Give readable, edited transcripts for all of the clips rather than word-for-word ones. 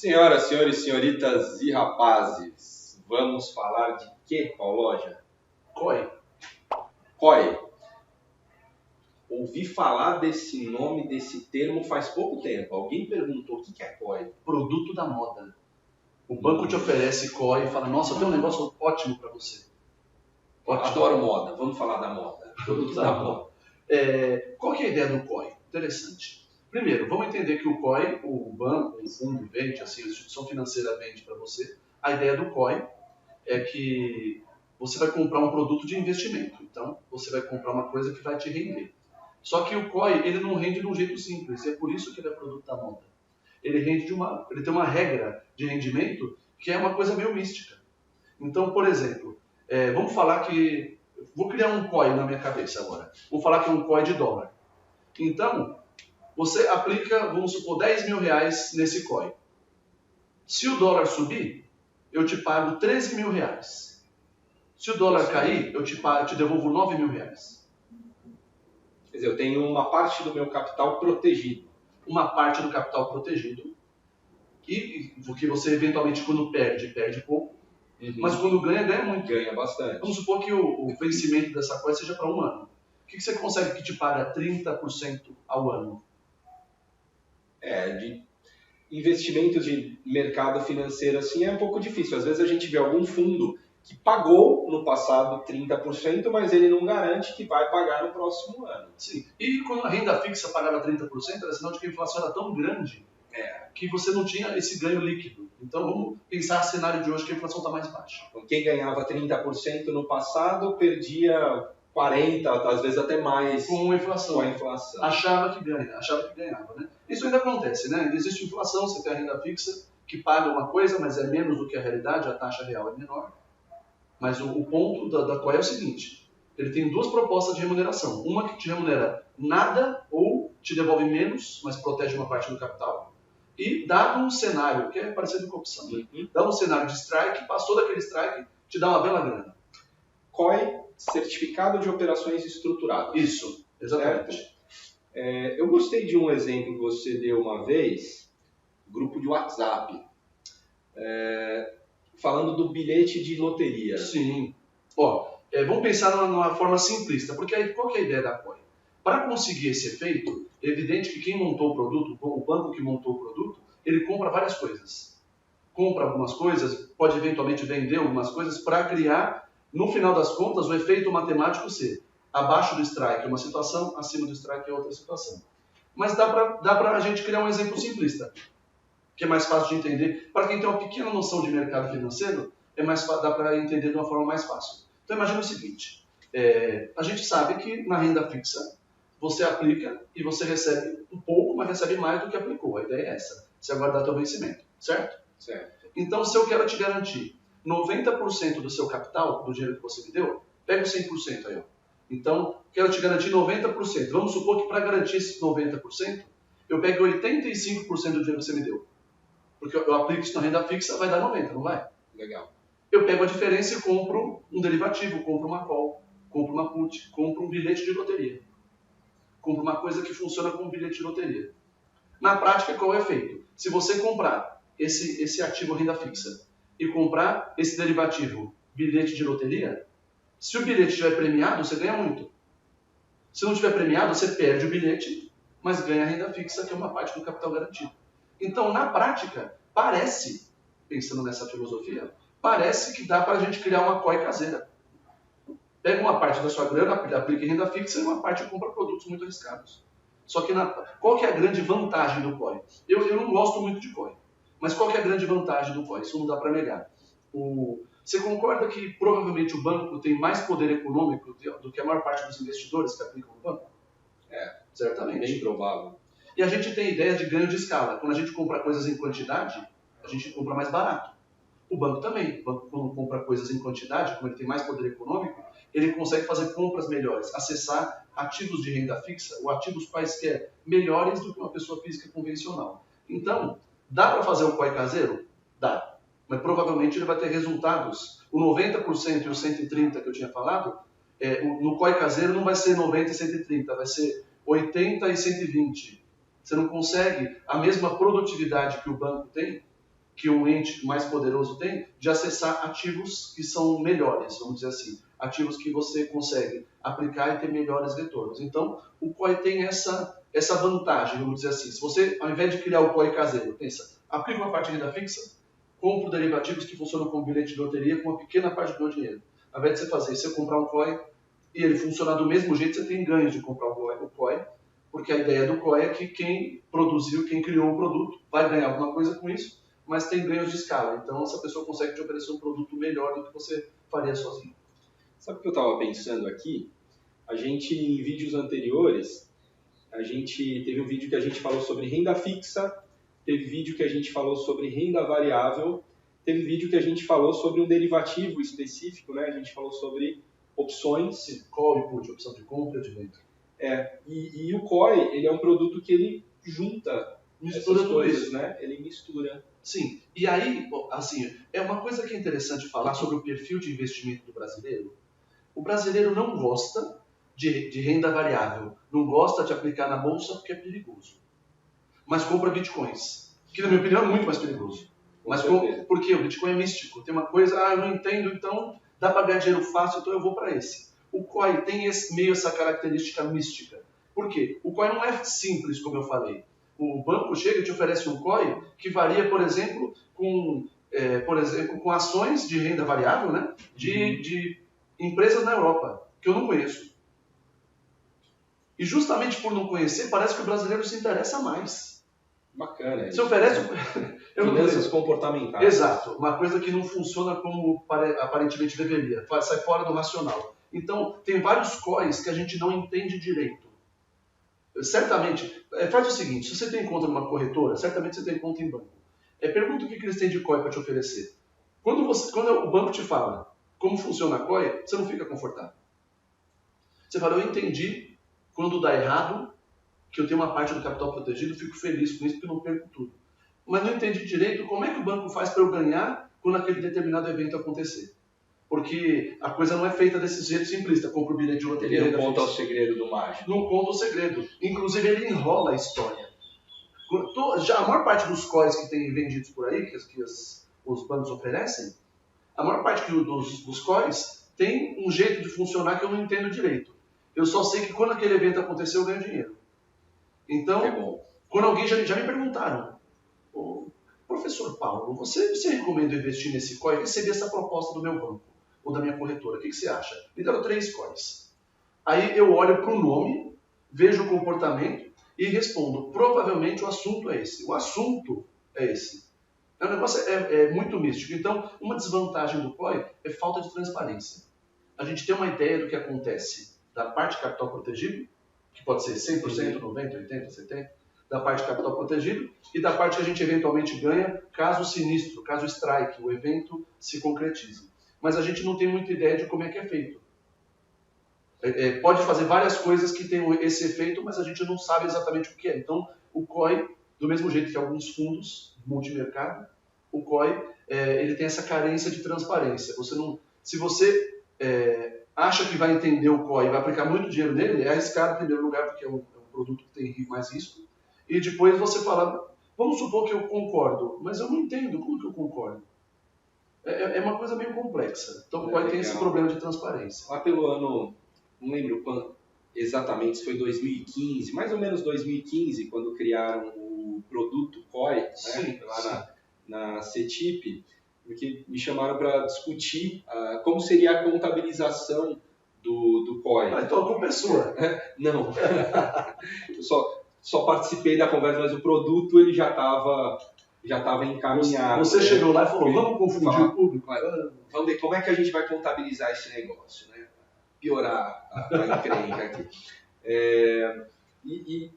Senhoras, senhores, senhoritas e rapazes, vamos falar de quê, Pauloja? COI. COI. Ouvi falar desse nome, desse termo faz pouco tempo. Alguém perguntou o que é COI? Produto da moda. O banco te oferece COI e fala, nossa, eu tenho um negócio ótimo para você. Ótimo. Adoro moda, vamos falar da moda. Produto da moda. Qual que é a ideia do COI? Interessante. Primeiro, vamos entender que o COI, o banco, o fundo vende, assim, a instituição financeira vende para você. A ideia do COI é que você vai comprar um produto de investimento. Então, você vai comprar uma coisa que vai te render. Só que o COI, ele não rende de um jeito simples, e é por isso que ele é produto da moda. Ele tem uma regra de rendimento que é uma coisa meio mística. Então, por exemplo, vamos falar que... Vou criar um COI na minha cabeça agora. Vou falar que é um COI de dólar. Então, você aplica, vamos supor, 10 mil reais nesse COI. Se o dólar subir, eu te pago 13 mil reais. Se o dólar cair, eu te devolvo 9 mil reais. Quer dizer, eu tenho uma parte do meu capital protegido. Uma parte do capital protegido. E porque você eventualmente, quando perde pouco. Uhum. Mas quando ganha muito. Ganha bastante. Vamos supor que o vencimento dessa coisa seja para um ano. O que você consegue que te paga 30% ao ano? De investimentos de mercado financeiro assim é um pouco difícil. Às vezes a gente vê algum fundo que pagou no passado 30%, mas ele não garante que vai pagar no próximo ano. Sim. E quando a renda fixa pagava 30%, era sinal de que a inflação era tão grande que você não tinha esse ganho líquido. Então vamos pensar no cenário de hoje que a inflação está mais baixa. Então, quem ganhava 30% no passado perdia 40%, às vezes até mais. Com a inflação. Achava que ganhava, né? Isso ainda acontece, né? Ainda existe inflação, você tem a renda fixa que paga uma coisa, mas é menos do que a realidade, a taxa real é menor. Mas o ponto da COI é o seguinte, ele tem duas propostas de remuneração. Uma que te remunera nada ou te devolve menos, mas protege uma parte do capital. E dado um cenário, que é parecido com a opção, dá um cenário de strike, passou daquele strike, te dá uma bela grana. COI, Certificado de Operações Estruturadas. Isso, exatamente. Eu gostei de um exemplo que você deu uma vez, grupo de WhatsApp, falando do bilhete de loteria. Sim. Vamos pensar numa forma simplista, porque aí qual que é a ideia da COI? Para conseguir esse efeito, é evidente que quem montou o produto, o banco que montou o produto, ele compra várias coisas. Compra algumas coisas, pode eventualmente vender algumas coisas para criar, no final das contas, o efeito matemático ser abaixo do strike é uma situação, acima do strike é outra situação. Mas dá para a gente criar um exemplo simplista, que é mais fácil de entender. Para quem tem uma pequena noção de mercado financeiro, dá para entender de uma forma mais fácil. Então imagina o seguinte, a gente sabe que na renda fixa, você aplica e você recebe um pouco, mas recebe mais do que aplicou. A ideia é essa. Você aguardar seu vencimento, certo? Certo. Então, se eu quero te garantir 90% do seu capital, do dinheiro que você me deu, pega os 100% aí. Então, quero te garantir 90%. Vamos supor que para garantir esses 90%, eu pego 85% do dinheiro que você me deu. Porque eu aplico isso na renda fixa, vai dar 90%, não vai? Legal. Eu pego a diferença e compro um derivativo, compro uma call, compro uma put, compro um bilhete de loteria. Compra uma coisa que funciona como bilhete de loteria. Na prática, qual é o efeito? Se você comprar esse ativo renda fixa e comprar esse derivativo bilhete de loteria, se o bilhete estiver premiado, você ganha muito. Se não estiver premiado, você perde o bilhete, mas ganha a renda fixa, que é uma parte do capital garantido. Então, na prática, parece, pensando nessa filosofia, parece que dá para a gente criar uma COI caseira. Pega uma parte da sua grana, aplica em renda fixa e uma parte compra produtos muito arriscados. Só que qual que é a grande vantagem do COI? Eu não gosto muito de COI, mas qual que é a grande vantagem do COI? Isso não dá para negar. Você concorda que provavelmente o banco tem mais poder econômico do que a maior parte dos investidores que aplicam no banco? Certamente. Bem provável. E a gente tem ideias de ganho de escala. Quando a gente compra coisas em quantidade, a gente compra mais barato. O banco também. O banco, quando compra coisas em quantidade, como ele tem mais poder econômico, ele consegue fazer compras melhores, acessar ativos de renda fixa ou ativos quaisquer melhores do que uma pessoa física convencional. Então, dá para fazer um COI caseiro? Dá. Mas provavelmente ele vai ter resultados. O 90% e o 130% que eu tinha falado, no COI caseiro não vai ser 90 e 130, vai ser 80 e 120. Você não consegue a mesma produtividade que o banco tem que um ente mais poderoso tem de acessar ativos que são melhores, vamos dizer assim, ativos que você consegue aplicar e ter melhores retornos. Então, o COI tem essa vantagem, vamos dizer assim. Se você, ao invés de criar o COI caseiro, pensa, aplica uma parte de renda fixa, compro derivativos que funcionam como bilhete de loteria com uma pequena parte do meu dinheiro. Ao invés de você fazer, se você comprar um COI e ele funcionar do mesmo jeito, você tem ganhos de comprar o COI, porque a ideia do COI é que quem produziu, quem criou o produto, vai ganhar alguma coisa com isso, mas tem ganhos de escala. Então, essa pessoa consegue te oferecer um produto melhor do que você faria sozinho. Sabe o que eu estava pensando aqui? A gente, em vídeos anteriores, teve um vídeo que a gente falou sobre renda fixa, teve vídeo que a gente falou sobre renda variável, teve vídeo que a gente falou sobre um derivativo específico, né? A gente falou sobre opções. Call e put, opção de compra e de venda. E o COI, ele é um produto que ele junta mistura tudo coisas, isso, né? Ele mistura. Sim, e aí, assim, é uma coisa que é interessante falar sobre o perfil de investimento do brasileiro. O brasileiro não gosta de renda variável, não gosta de aplicar na bolsa porque é perigoso. Mas compra bitcoins, que na minha opinião é muito mais perigoso. Mas porque o Bitcoin é místico, tem uma coisa, eu não entendo, então dá para ganhar dinheiro fácil, então eu vou para esse. O COI tem meio essa característica mística. Por quê? O COI não é simples, como eu falei. O banco chega e te oferece um COI que varia, por exemplo, com ações de renda variável, né? de empresas na Europa, que eu não conheço. E justamente por não conhecer, parece que o brasileiro se interessa mais. Bacana. Você oferece... Finanças comportamentais. Exato. Uma coisa que não funciona como aparentemente deveria. Sai fora do racional. Então, tem vários COIs que a gente não entende direito. Certamente, faz o seguinte, se você tem conta numa corretora, certamente você tem conta em banco. Pergunta o que eles têm de COI para te oferecer. Quando o banco te fala como funciona a COI, você não fica confortável. Você fala, eu entendi, quando dá errado, que eu tenho uma parte do capital protegido, fico feliz com isso porque eu não perco tudo. Mas não entendi direito como é que o banco faz para eu ganhar quando aquele determinado evento acontecer. Porque a coisa não é feita desse jeito simplista. Compra o bilhete de loteria. Ele não conta o segredo do mágico. Não conta o segredo. Inclusive, ele enrola a história. Já a maior parte dos COIs que tem vendidos por aí, que os bancos oferecem, a maior parte dos COIs tem um jeito de funcionar que eu não entendo direito. Eu só sei que quando aquele evento aconteceu, eu ganho dinheiro. Então, quando alguém já me perguntaram, professor Paulo, você recomenda investir nesse COI? Eu recebi essa proposta do meu banco ou da minha corretora. O que você acha? Me deram 3 COIs. Aí eu olho para o nome, vejo o comportamento e respondo. Provavelmente o assunto é esse. O assunto é esse. O negócio é muito místico. Então, uma desvantagem do COI é falta de transparência. A gente tem uma ideia do que acontece da parte de capital protegido, que pode ser 100%, 90%, 80%, 70%, da parte de capital protegido e da parte que a gente eventualmente ganha caso sinistro, caso strike, o evento se concretize. Mas a gente não tem muita ideia de como é que é feito. Pode fazer várias coisas que tenham esse efeito, mas a gente não sabe exatamente o que é. Então, o COI, do mesmo jeito que alguns fundos multimercado, o COI ele tem essa carência de transparência. Se você acha que vai entender o COI e vai aplicar muito dinheiro nele, é arriscado em primeiro lugar, porque é um produto que tem mais risco. E depois você fala, vamos supor que eu concordo, mas eu não entendo, como que eu concordo? É uma coisa meio complexa. Então o COI tem esse problema de transparência. Lá pelo ano, não lembro quando exatamente, se foi 2015, mais ou menos 2015, quando criaram o produto COI, né, lá na CETIP, porque me chamaram para discutir como seria a contabilização do COI. Então a culpa é sua. Não. Eu só participei da conversa, mas o produto ele já estava encaminhado. Você chegou lá e falou, vamos confundir o público. Vamos ver como é que a gente vai contabilizar esse negócio, né? Piorar a encrenca aqui. E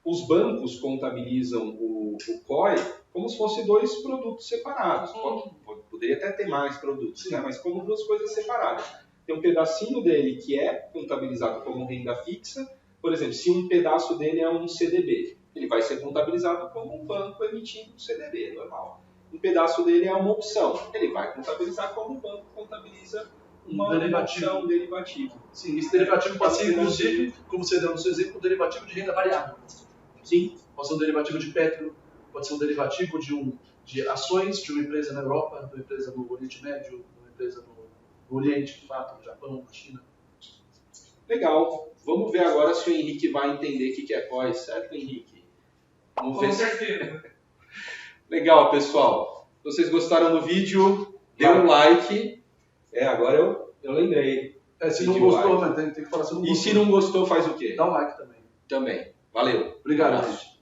os bancos contabilizam o COI como se fossem 2 produtos separados. Poderia até ter mais produtos, né? Mas como 2 coisas separadas. Tem um pedacinho dele que é contabilizado como renda fixa. Por exemplo, se um pedaço dele é um CDB, ele vai ser contabilizado como um banco emitindo um CDB, normal. Um pedaço dele é uma opção, ele vai contabilizar como um banco contabiliza uma opção, um derivativo. Sim, esse derivativo pode ser, inclusive, como você deu no seu exemplo, um derivativo de renda variável. Sim. Pode ser um derivativo de petro, pode ser um derivativo de ações de uma empresa na Europa, de uma empresa no Oriente Médio, de uma empresa no Oriente, de fato, no Japão, na China. Legal. Vamos ver agora se o Henrique vai entender o que é COI, certo, Henrique? Vamos ver. Com certeza. Legal, pessoal. Se vocês gostaram do vídeo, dê um like. Agora eu lembrei. Se não gostou, né? Tem que falar se não gostou. E se não gostou, faz o quê? Dá um like também. Também. Valeu. Obrigado, gente.